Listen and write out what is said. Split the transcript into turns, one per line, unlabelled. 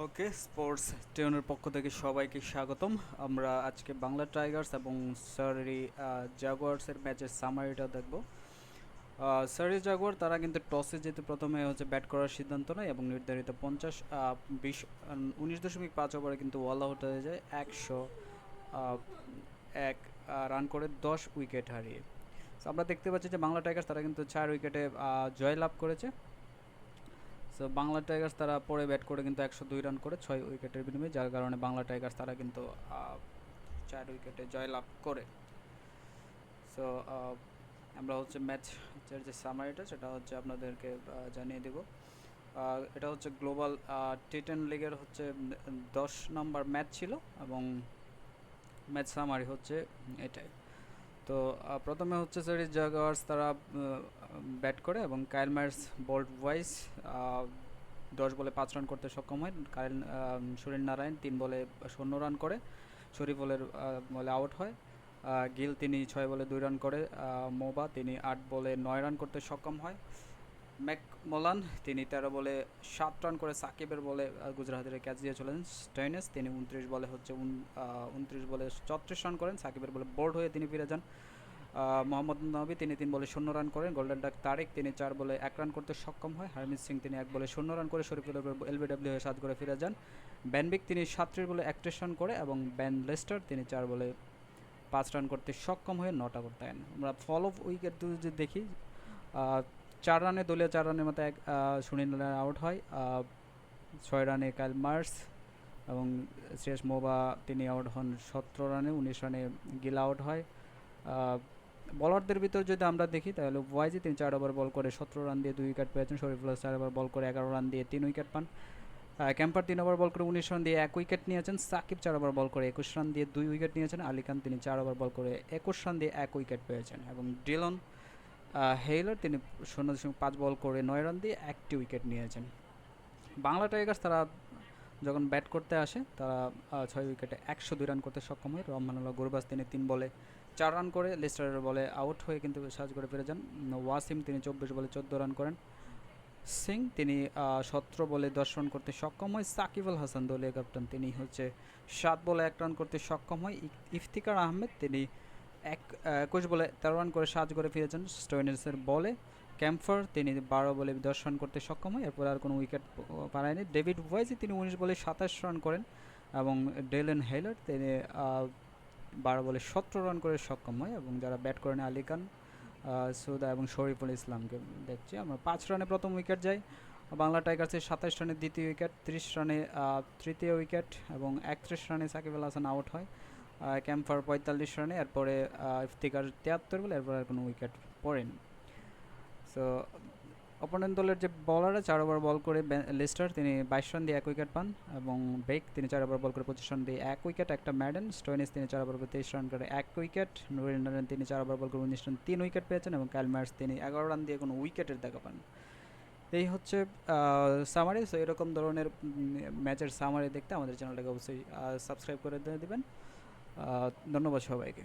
ওকে, sports টিউনের পক্ষ থেকে সবাইকে স্বাগতম। আমরা আজকে বাংলা টাইগার্স এবং সারি জাগুয়ার্সের ম্যাচের সামারিটা দেখব। সারি জাগুয়ার তারা কিন্তু টসে জিতে প্রথমে ব্যাট করার সিদ্ধান্ত নেয় এবং নির্ধারিত 19.5 ওভারে কিন্তু অল আউট হয়ে যায় 101 রান করে 10 উইকেট হারিয়ে। So, আমরা দেখতে পাচ্ছি যে বাংলা টাইগার্স তারা কিন্তু 4 উইকেটে জয়লাভ করেছে। সো বাংলা টাইগার্স তারা পরে ব্যাট করে কিন্তু 102 রান করে 6 উইকেটের বিনিময়ে, যার কারণে বাংলা টাইগার্স তারা কিন্তু 4 উইকেটে জয়লাভ করে। সো আমরা ম্যাচের যে সামারিটা সেটা আপনাদেরকে জানিয়ে দেব। এটা গ্লোবাল টি10 লিগের 10 নম্বর ম্যাচ ছিল এবং ম্যাচ সামারি এটাই। তো প্রথমে সিরিজ জাগার্স তারা ব্যাট করে এবং কাইল মায়ার্স বোল্ড ওয়াইজ 10 বলে 5 রান করতে সক্ষম হয়। সুনীল নারায়ণ 3 বলে 0 রান করে, শরীফ বলে আউট হয়। গিল তিনি 6 বলে 2 রান করে, মোবা তিনি 8 বলে 9 রান করতে সক্ষম হয়। ম্যাকমোলান তিনি 13 বলে 7 রান করে সাকিবের বলে গুজরাটের ক্যাচ দিয়ে চলেন। স্টোইনিস তিনি 29 বলে 34 রান করেন, সাকিবের বলে বোল্ড হয়ে তিনি ফিরে যান। মোহাম্মদ নবী তিনি 3 বলে 0 রান করেন। গোল্ডেন ডাক তারিক তিনি 4 বলে 1 রান করতে সক্ষম হয়। হারমিত সিং তিনি 1 বলে 0 রান করে শরীফুলের এলবিডব্লিউ হয়ে 7 করে ফিরে যান। বেনবিক তিনি 37 বলে 31 রান করে এবং বেন লেস্টার তিনি 4 বলে 5 রান করতে সক্ষম হয়ে নট আউট দেন। আমরা ফল অফ উইকেট যদি দেখি, 4 রানে দলীয় 4 রানের মতো সুনীল নারায়ণ আউট হয়। 6 রানে কাইল মার্স এবং শ্রেয়স মোবা তিনি আউট হন 17 রানে। 19 রানে গিল আউট হয়। বলারদের ভিতর যদি আমরা দেখি তাহলে ওয়াইজি তিনি 4 ওভার বল করে 17 রান দিয়ে 2 উইকেট পেয়েছেন। শরীফুল্লাহ 4 ওভার বল করে 11 রান দিয়ে 3 উইকেট পান। ক্যাম্পার 3 ওভার বল করে 19 রান দিয়ে 1 উইকেট নিয়েছেন। সাকিব 4 ওভার বল করে 21 রান দিয়ে 2 উইকেট নিয়েছেন। আলী খান তিনি 4 ওভার বল করে 21 রান দিয়ে 1 উইকেট পেয়েছেন এবং ডিলন হেইলার তিনি 0.5 বল করে 9 রান দিয়ে 1টি উইকেট নিয়েছেন। বাংলা টাইগার্স তারা যখন ব্যাট করতে আসে তারা 6 উইকেটে 102 রান করতে সক্ষম হয়। রহমানুল্লাহ গুরবাজ তিনি 3 বলে 4 রান করে লেস্টারের বলে আউট হয়ে কিন্তু সাজ করে ফিরে যান। ওয়াসিম তিনি 24 বলে 14 রান করেন। সিং তিনি 17 বলে 10 রান করতে সক্ষম হয়। সাকিব আল হাসান দলীয় ক্যাপ্টেন তিনি 7 বলে 1 রান করতে সক্ষম হয়। ইফতিকার আহমেদ তিনি 21 বলে 13 রান করে সাজ করে ফিরে যান স্টোইনিসের বলে। ক্যাম্পার তিনি 12 বলে 10 রান করতে সক্ষম হয়, এরপর আর কোনো উইকেট পাড়ায়নি। ডেভিড ওয়াইজি তিনি 19 বলে 27 রান করেন এবং ডেলেন হেইলার তিনি 12 বলে 17 রান করে সক্ষম হয়। এবং যারা ব্যাট করেন আলী খান, সুদা এবং শরীফুল ইসলামকে দেখছি আমরা। 5 রানে প্রথম উইকেট যায় বাংলা টাইগার্সের। 27 রানে দ্বিতীয় উইকেট, 30 রানে তৃতীয় উইকেট এবং 31 রানে সাকিব আল হাসান আউট হয়। ক্যাম্পার 45 রানে, এরপরে ইফতিকার 73 বলে, এরপর আর কোনো উইকেট পড়েনি। সো অপোনেন্ট দলের যে বলাররা 4 ওভার বল করে লেস্টার তিনি 22 রান দিয়ে 1 উইকেট পান এবং বেক তিনি 4 ওভার বল করে 25 রান দিয়ে 1 উইকেট একটা ম্যাডেন। স্টোইনিস তিনি 4 ওভার করে 23 রান করে 1 উইকেট। নুরিন নারায়ণ তিনি 4 ওভার বল করে 19 রান 3 উইকেট পেয়েছেন এবং কাইল মায়ার্স তিনি 11 রান দিয়ে কোনো উইকেটের দেখা পান। এই সামারি। সো এরকম ধরনের ম্যাচের সামারি দেখতে আমাদের চ্যানেলটাকে অবশ্যই সাবস্ক্রাইব করে দিবেন। ধন্যবাদ সবাইকে।